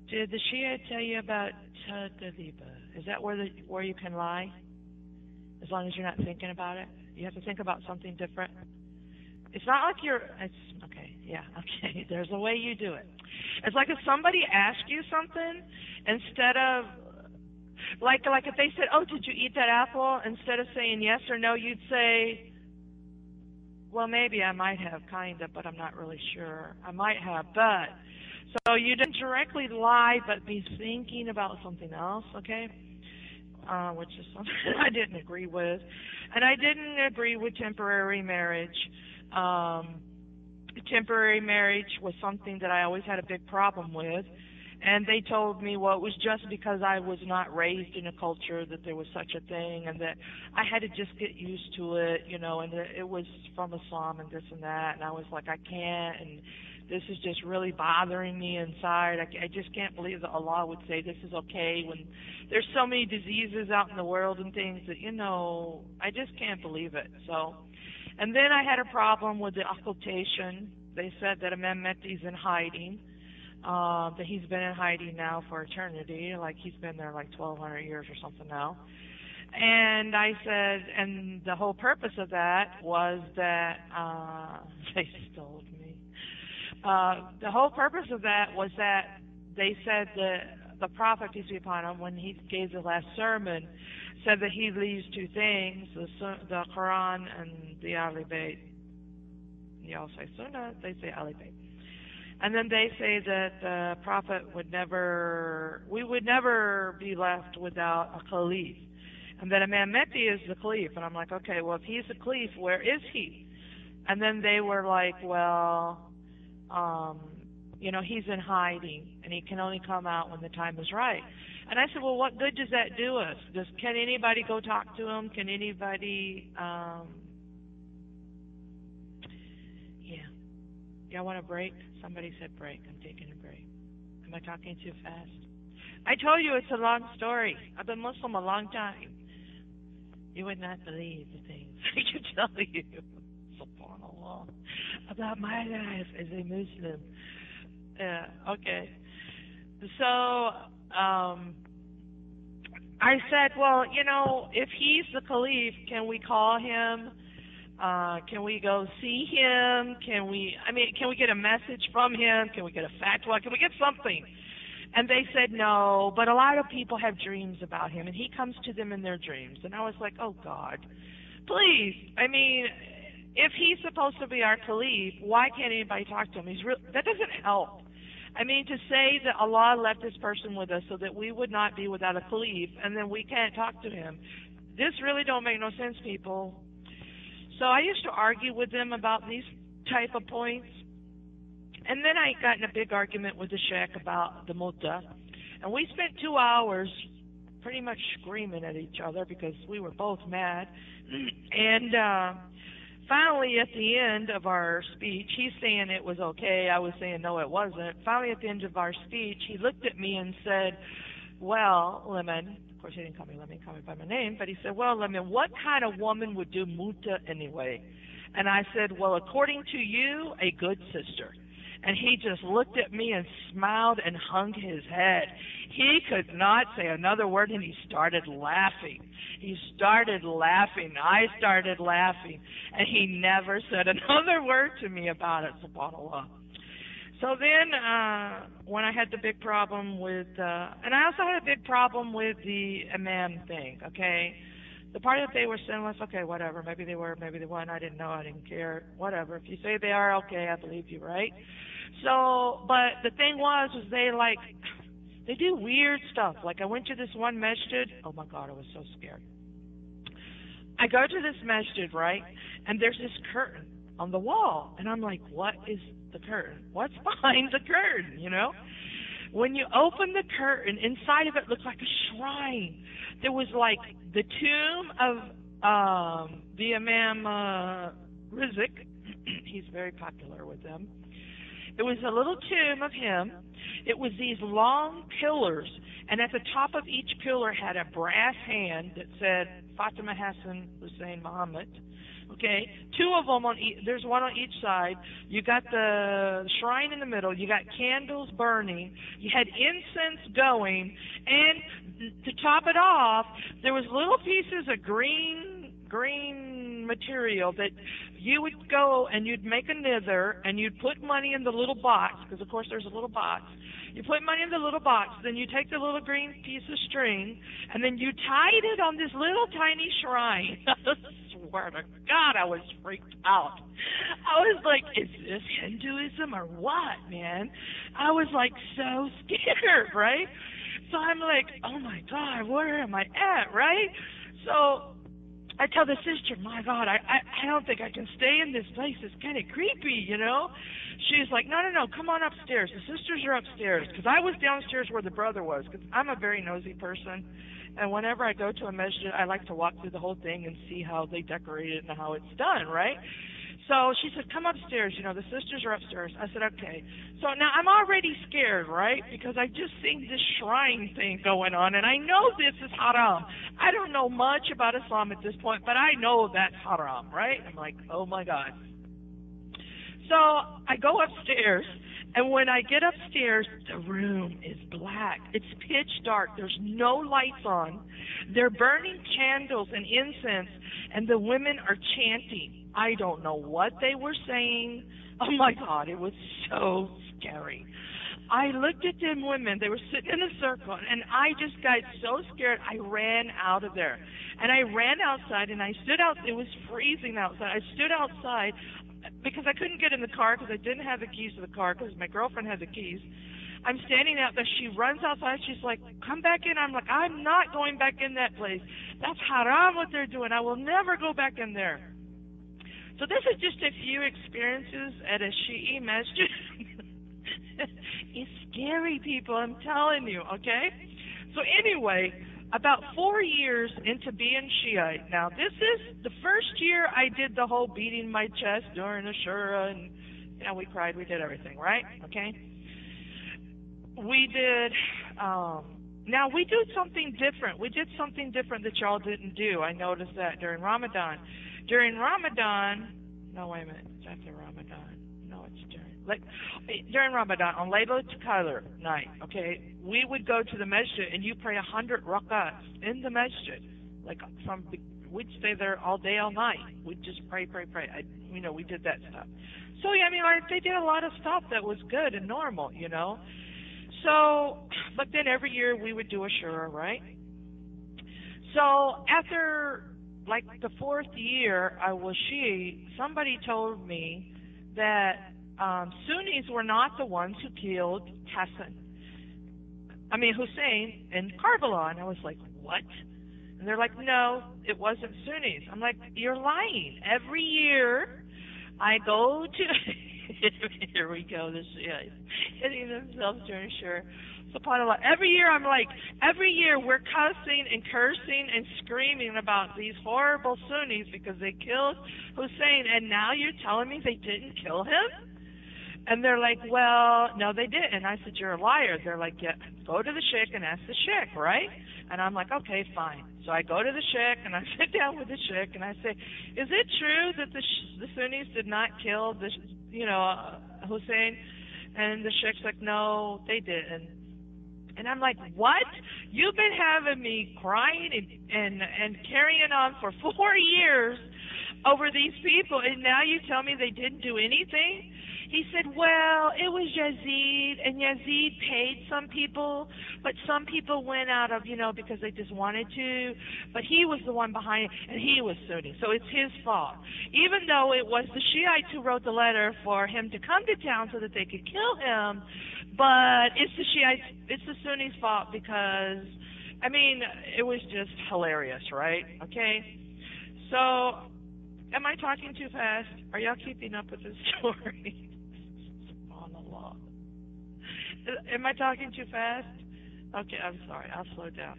Did the Shia tell you about Tadaliba? Is that where you can lie? As long as you're not thinking about it? You have to think about something different? It's not like okay, yeah, okay. There's a way you do it. It's like if somebody asked you something, instead of, like if they said, oh, did you eat that apple? Instead of saying yes or no, you'd say, well, maybe I might have, kind of, but I'm not really sure. I might have, but. So you didn't directly lie, but be thinking about something else, okay? Which is something I didn't agree with. And I didn't agree with temporary marriage. Temporary marriage was something that I always had a big problem with. And they told me, well, it was just because I was not raised in a culture that there was such a thing, and that I had to just get used to it, you know, and that it was from Islam and this and that. And I was like, I can't, and this is just really bothering me inside. I just can't believe that Allah would say this is okay when there's so many diseases out in the world and things that, you know, I just can't believe it. So, and then I had a problem with the occultation. They said that Imam Mehdi's in hiding, that he's been in hiding now for eternity, like he's been there like 1,200 years or something now. And I said, and the whole purpose of that was that, they stole me. The whole purpose of that was that they said that the Prophet, peace be upon him, when he gave the last sermon, said that he leaves two things, the Quran and the al-Beyt. Y'all say Sunnah, they say al-Beyt. And then they say that the Prophet we would never be left without a Caliph. And that Imam Mehdi is the Caliph. And I'm like, okay, well, if he's the Caliph, where is he? And then they were like, well, you know, he's in hiding, and he can only come out when the time is right. And I said, well, what good does that do us? Can anybody go talk to him? Can anybody, yeah. Y'all want a break? Somebody said break. I'm taking a break. Am I talking too fast? I told you it's a long story. I've been Muslim a long time. You would not believe the things I could tell you. SubhanAllah. About my life as a Muslim. Yeah, okay. So, I said, well, you know, if he's the Caliph, can we call him? Can we go see him? Can we get a message from him? Can we get a fatwa? Can we get something? And they said no, but a lot of people have dreams about him, and he comes to them in their dreams. And I was like, oh, God, please. I mean, if he's supposed to be our Caliph, why can't anybody talk to him? That doesn't help. I mean, to say that Allah left this person with us so that we would not be without a Caliph, and then we can't talk to him. This really don't make no sense, people. So I used to argue with them about these type of points. And then I got in a big argument with the Sheikh about the Muta'h. And we spent 2 hours pretty much screaming at each other because we were both mad. And finally, at the end of our speech, he's saying it was okay. I was saying no, it wasn't. Finally, at the end of our speech, he looked at me and said, well, Lemon, of course he didn't call me Lemon, he called me by my name, but he said, well, Lemon, what kind of woman would do Muta'h anyway? And I said, well, according to you, a good sister. And he just looked at me and smiled and hung his head. He could not say another word, and he started laughing. He started laughing. I started laughing. And he never said another word to me about it, subhanAllah. So then when I had the big problem with, and I also had a big problem with the imam thing, okay? The part that they were sinless, okay, whatever. Maybe they were, maybe they weren't. I didn't know. I didn't care. Whatever. If you say they are, okay, I believe you, right? So, but the thing was they do weird stuff. Like I went to this one masjid. Oh my God, I was so scared. I go to this masjid, right? And there's this curtain on the wall. And I'm like, what is the curtain? What's behind the curtain, you know? When you open the curtain, inside of it looked like a shrine. There was like the tomb of the Imam Rizq. He's very popular with them. It was a little tomb of him. It was these long pillars, and at the top of each pillar had a brass hand that said Fatima Hassan Hussein Muhammad. Okay, two of them on each. There's one on each side. You got the shrine in the middle. You got candles burning. You had incense going, and to top it off, there was little pieces of green material that you would go and you'd make a nither and you'd put money in the little box, because of course there's a little box. You put money in the little box, then you take the little green piece of string, and then you tied it on this little tiny shrine. I swear to God, I was freaked out. I was like, is this Hinduism or what, man? I was like so scared, right? So I'm like, oh my God, where am I at, right? So I tell the sister, my God, I don't think I can stay in this place. It's kind of creepy, you know? She's like, no, come on upstairs. The sisters are upstairs. Because I was downstairs where the brother was, because I'm a very nosy person. And whenever I go to a masjid, I like to walk through the whole thing and see how they decorate it and how it's done, right? So she said, come upstairs. You know, the sisters are upstairs. I said, okay. So now I'm already scared, right? Because I just seen this shrine thing going on, and I know this is haram. I don't know much about Islam at this point, but I know that's haram, right? I'm like, oh my God. So I go upstairs, and when I get upstairs, the room is black. It's pitch dark. There's no lights on. They're burning candles and incense, and the women are chanting. I don't know what they were saying. Oh my God, it was so scary. I looked at them women. They were sitting in a circle, and I just got so scared. I ran out of there, and I ran outside, and I stood out. It was freezing outside. I stood outside because I couldn't get in the car because I didn't have the keys to the car because my girlfriend had the keys. I'm standing out there. She runs outside. She's like, come back in. I'm like, I'm not going back in that place. That's haram what they're doing. I will never go back in there. So this is just a few experiences at a Shi'i masjid. It's scary, people, I'm telling you, okay? So anyway, about 4 years into being Shiite. Now, this is the first year I did the whole beating my chest during the Shura, and, you know, we cried, we did everything, right? Okay? We did, now we do something different. We did something different that y'all didn't do. I noticed that during Ramadan. During Ramadan, no, wait a minute, it's after Ramadan. No, it's during Ramadan, on Laylatul Qadr night, okay, we would go to the masjid and you pray 100 rakats in the masjid. Like we'd stay there all day, all night. We'd just pray. You know, we did that stuff. So, yeah, I mean, they did a lot of stuff that was good and normal, you know. So, but then every year we would do a shura, right? So after like the 4th year I was Shi'i, somebody told me that Sunnis were not the ones who killed Hussein in Karbala. And I was like, what? And they're like, no, it wasn't Sunnis. I'm like, you're lying. Every year I go to here we go, the Shiites hitting themselves during sure. SubhanAllah. Every year we're cussing and cursing and screaming about these horrible Sunnis because they killed Hussein, and now you're telling me they didn't kill him? And they're like, well, no, they didn't. And I said, you're a liar. They're like, yeah, go to the sheikh and ask the sheikh, right? And I'm like, okay, fine. So I go to the sheikh and I sit down with the sheikh and I say, is it true that the Sunnis did not kill Hussein? And the sheikh's like, no, they didn't. And I'm like, what? You've been having me crying and carrying on for 4 years over these people, and now you tell me they didn't do anything? He said, well, it was Yazid, and Yazid paid some people, but some people went out of, because they just wanted to, but he was the one behind it, and he was Sunni, so it's his fault. Even though it was the Shiites who wrote the letter for him to come to town so that they could kill him, but it's the Shiites, it's the Sunnis' fault because, it was just hilarious, right? Okay? So, am I talking too fast? Are y'all keeping up with this story? SubhanAllah. Am I talking too fast? Okay, I'm sorry. I'll slow down.